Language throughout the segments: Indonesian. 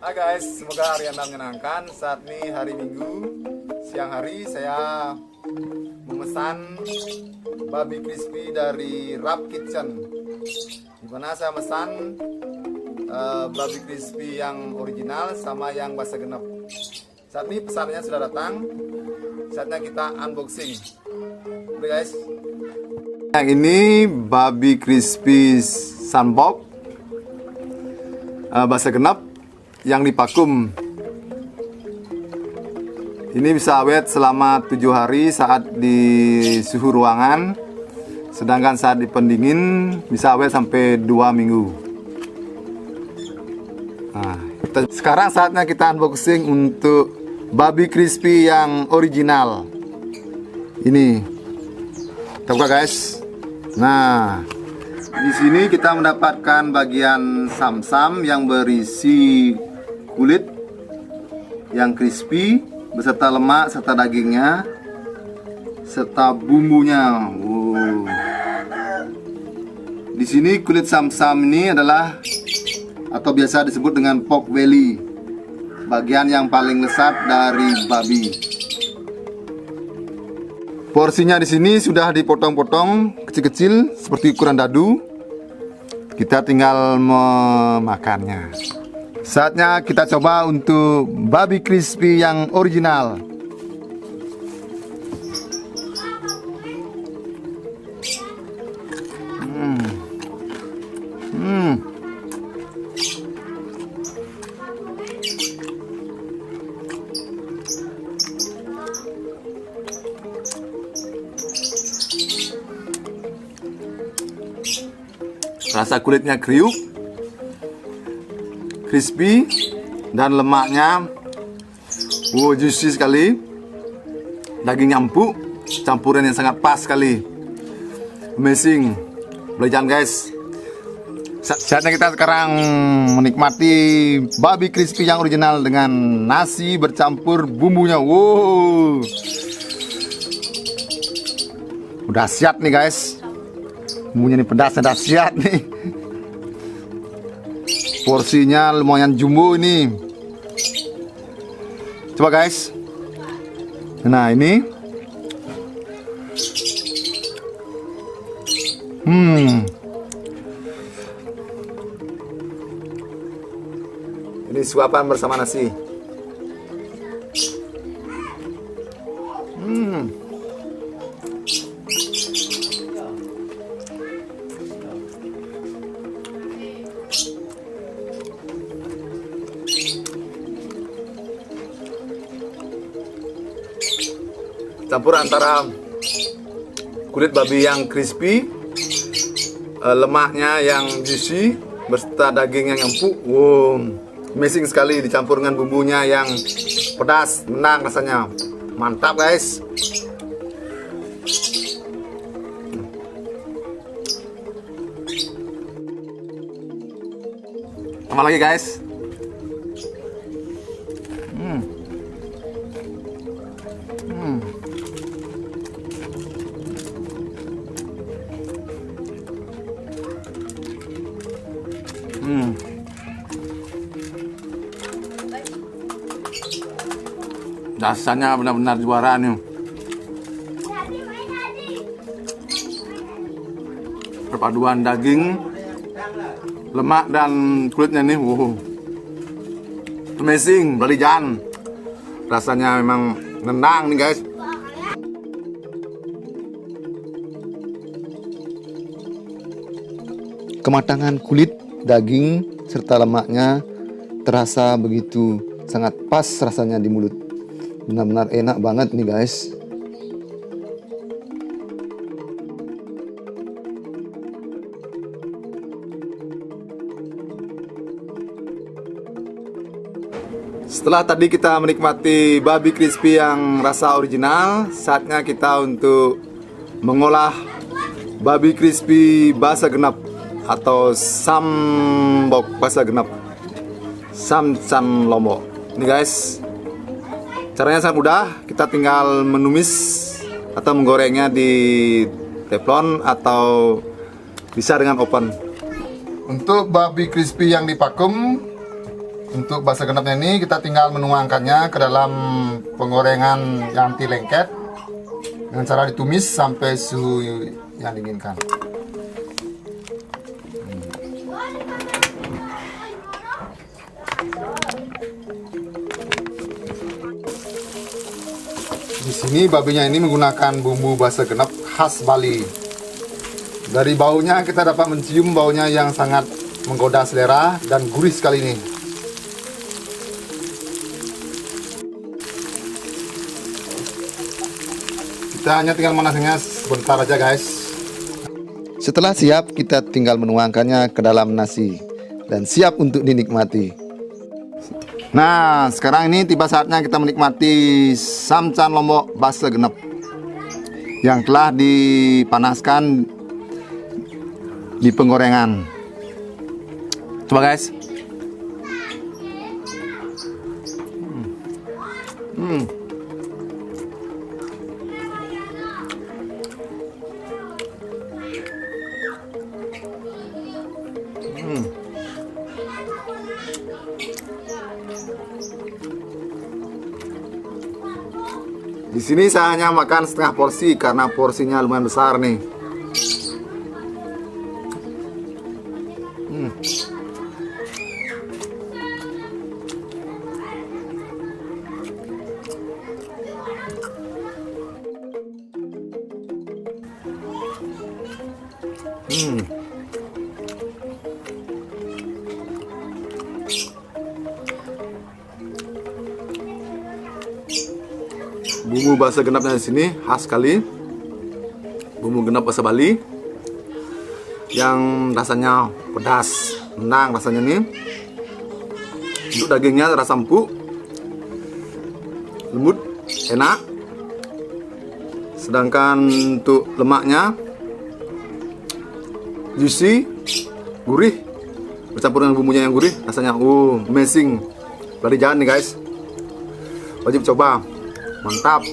Hai guys, semoga hari Anda menyenangkan. Saat ini hari Minggu, siang hari saya memesan babi crispy dari Rap Kitchen. Dimana saya memesan babi crispy yang original sama yang bahasa genep. Saat ini pesanannya sudah datang. Saatnya kita unboxing. Oke guys. Yang ini babi crispy sandbox bahasa genep yang dipakum. Ini bisa awet selama 7 hari saat di suhu ruangan, sedangkan saat di pendingin bisa awet sampai 2 minggu. Nah, sekarang saatnya kita unboxing untuk babi crispy yang original. Ini kita buka guys. Nah, di sini kita mendapatkan bagian sam-sam yang berisi kulit yang crispy beserta lemak serta dagingnya serta bumbunya. Wow. Di sini kulit sam-sam ini adalah atau biasa disebut dengan pork belly, bagian yang paling lezat dari babi. Porsinya di sini sudah dipotong-potong kecil-kecil seperti ukuran dadu. Kita tinggal memakannya. Saatnya kita coba untuk babi crispy yang original. Rasa kulitnya kriuk, crispy, dan lemaknya juicy sekali. Dagingnya empuk, campuran yang sangat pas sekali. Amazing. Boleh jalan guys. Saatnya kita sekarang menikmati babi crispy yang original dengan nasi bercampur bumbunya. Wow. Udah siap nih guys. Bumbunya nih pedasnya dahsyat nih. Porsinya lumayan jumbo ini. Coba guys. Nah ini. Ini suapan bersama nasi. Campur antara kulit babi yang crispy, lemaknya yang juicy, beserta daging yang empuk. Wow, amazing sekali dicampur dengan bumbunya yang pedas, menang rasanya. Mantap guys. Tambah lagi guys. Rasanya benar-benar juara nih. Perpaduan daging, lemak dan kulitnya nih, wow, amazing, beli jangan. Rasanya memang nendang nih guys. Kematangan kulit, daging serta lemaknya terasa begitu sangat pas rasanya di mulut. Benar-benar enak banget nih guys. Setelah tadi kita menikmati babi crispy yang rasa original, saatnya kita untuk mengolah babi crispy bahasa genep atau sambok bahasa genep, samcan lombok. Ini guys, caranya sangat mudah. Kita tinggal menumis atau menggorengnya di teflon atau bisa dengan oven. Untuk babi crispy yang dipakum, Untuk basa genapnya ini kita tinggal menuangkannya ke dalam penggorengan yang anti lengket dengan cara ditumis sampai suhu yang diinginkan. Di sini babinya ini menggunakan bumbu basa genap khas Bali. Dari baunya kita dapat mencium baunya yang sangat menggoda selera dan gurih sekali ini. Kita hanya tinggal manasnya sebentar aja guys. Setelah siap, kita tinggal menuangkannya ke dalam nasi dan siap untuk dinikmati. Nah, sekarang ini tiba saatnya kita menikmati samcan lombok basa genep yang telah dipanaskan di penggorengan. Coba guys. Di sini saya hanya makan setengah porsi karena porsinya lumayan besar nih. Bumbu basa genapnya di sini khas sekali. Bumbu genap basa Bali yang rasanya pedas, menang rasanya nih. Untuk dagingnya rasa empuk, lembut, enak. Sedangkan untuk lemaknya juicy, gurih, bercampur dengan bumbunya yang gurih, rasanya amazing. Bali jangan nih guys, wajib coba. Mantap.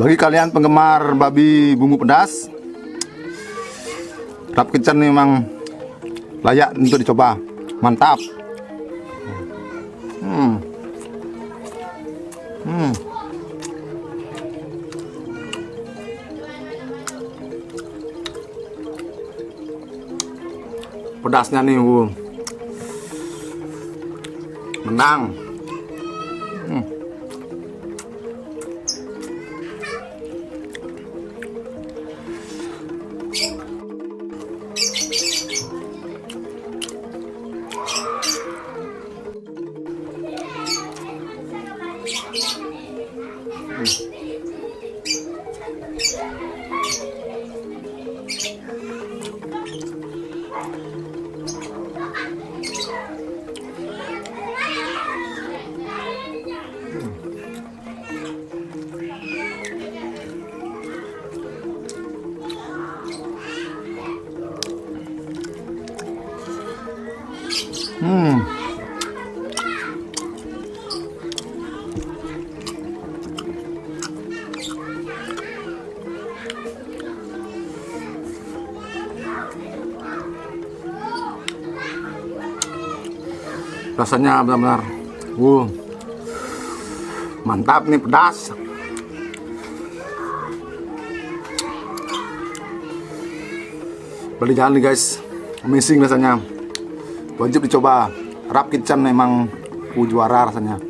Bagi kalian penggemar babi bumbu pedas, Rap Kitchen memang layak untuk dicoba. Mantap. Pedasnya nih, menang. Rasanya benar-benar mantap nih, pedas. Beli jangan nih guys, amazing rasanya, wajib dicoba. Rap Kitchen memang juara rasanya.